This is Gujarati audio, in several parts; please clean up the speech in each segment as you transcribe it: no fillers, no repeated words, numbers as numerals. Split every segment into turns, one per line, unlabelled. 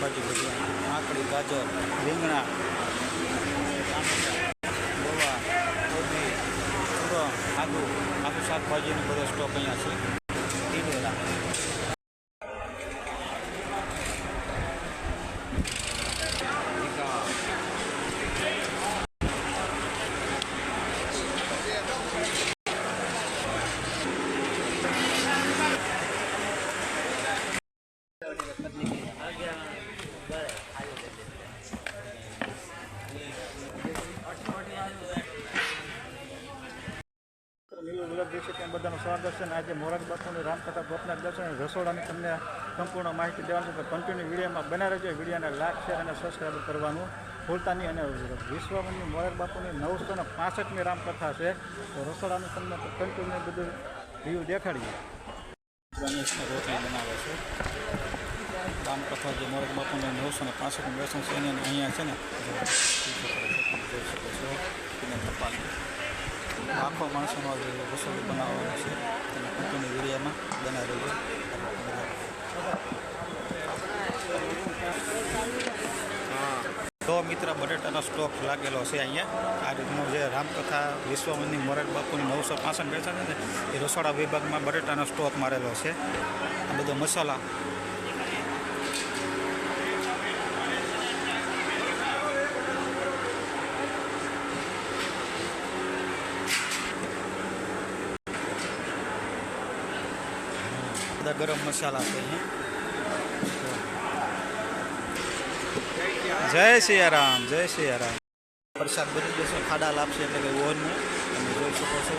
શાકભાજી બધું કાકડી, ગાજર, રીંગણા, ટામેટા, ગોવા, કોબી, સુરણ, આદું શાકભાજીનો બધો સ્ટોક અહીંયા છે. ટીડોરા બધાનું સ્વાગત છે. આજે મોરારી બાપુની રામકથા ગોપનાથ દર્શન રસોડાની તમને સંપૂર્ણ માહિતી દેવાની છે. કન્ટિન્યુ વિડીયોમાં બના રહેજો. વિડીયોને લાઈક, શેર અને સબસ્ક્રાઈબ કરવાનું ભૂલતા નહીં. અને વિશ્વની મોરારી બાપુની 965મી રામકથા છે. તો રસોડાનું તમને કન્ટિન્યુ બધું રિવ્યૂ દેખાડીએ. ગણેશને રોટલી બનાવે છે. રામકથા જે મોરારી બાપુને 965મી દર્શન છે એને અહીંયા છે ને જોઈ શકો છો. એને તપાસ આખો માણસોનો રસોઈ બનાવવાનો છે. અને કન્ટિન્યુ વિડીયોમાં બનાવી રહ્યો. તો મિત્ર બટેટાનો સ્ટોક લાગેલો છે અહીંયા. આ રીતનો જે રામકથા વિશ્વની મોરારી બાપુની 965 બેઠા છે ને એ રસોડા વિભાગમાં બટેટાનો સ્ટોક મારેલો છે. આ બધો મસાલા બધા ગરમ મસાલા છે અહીંયા. જય સિયારામ, જય સિયારામ. પ્રસાદ બની જશે. ખાડા લાપશે એટલે કે ઓવનમાં તમે જોઈ શકો છો.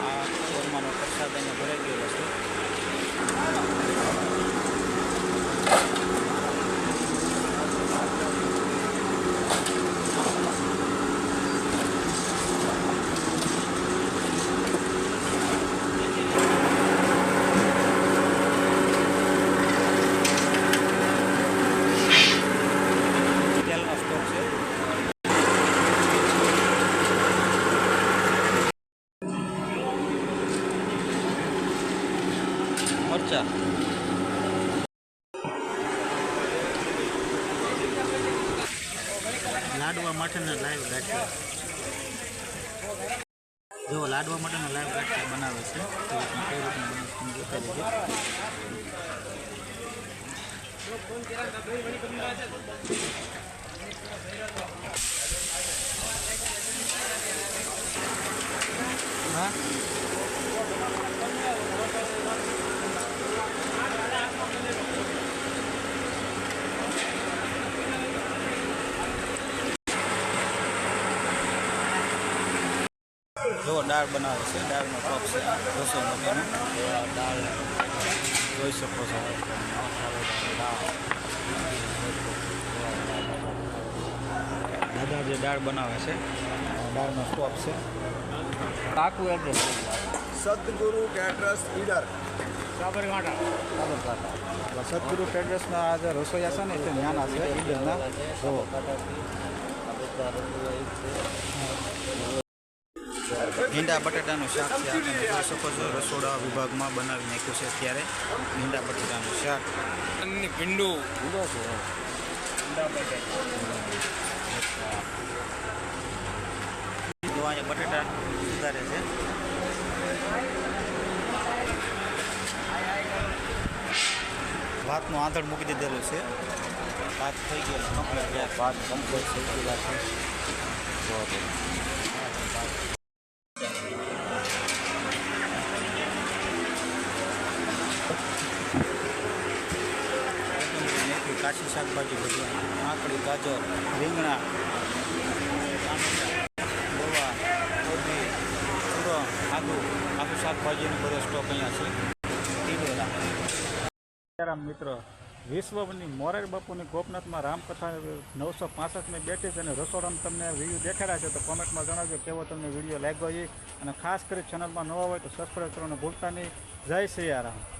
આ ઓવરમાંનો પ્રસાદ અહીંયા ભરાઈ ગયેલો છે. મરચા લાડવા માટેના લાઈવ ગાંઠિયા. જો લાડવા માટેના લાઈવ ગાંઠિયા બનાવે છે. તો કઈ રીતના હા જો દાળ બનાવે છે. દાળનો ટોપ છે રસોઈ માટેનો. દાળ જોઈ શકો છો. દાદા જે દાળ બનાવે છે દાળનો સ્ટોપ છે. આખું એડ્રેસ
સદગુરુ કેટરસ ઈડર
સાબરકાંઠા. સદગુરુ કેટરસના આ જે રસોઈયા છે ને તે ન્યાના છે ઈડરના. જુઓ ભીંડા બટાટાનું શાક છે. તમે જોઈ શકો છો રસોડા વિભાગમાં બનાવી નાખ્યું છે અત્યારે ભીંડા બટાટાનું શાક.
ભીંડું
જો અહીંયા બટાટા સુધારે છે. ભાતનું આંધણ મૂકી દીધેલું છે. ભાત થઈ ગયો કમ્પ્લીટ. ભાત કમ્પ્લીટ થઈ ગયેલા છે. કાચી શાકભાજી બધું કાકડી, ગાજર, રીંગણા, ટામેટા, ગોવા, કોબી, સુરણ, આદું શાકભાજીનો બધો સ્ટોક અહીંયા છે. ટીડોરા મિત્રો વિશ્વની મોરારી બાપુની ગોપનાથમાં રામકથા 965મી બેઠી છે. અને રસોડામાં તમને વિડીયો દેખાડ્યા છે. તો કોમેન્ટમાં જણાવજો કેવો તમને વિડીયો લાગ્યો છે. અને ખાસ કરી ચેનલમાં નવા હોય તો સબસ્ક્રાઈબ કરવાનું ભૂલતા નહીં. જય સિયારામ.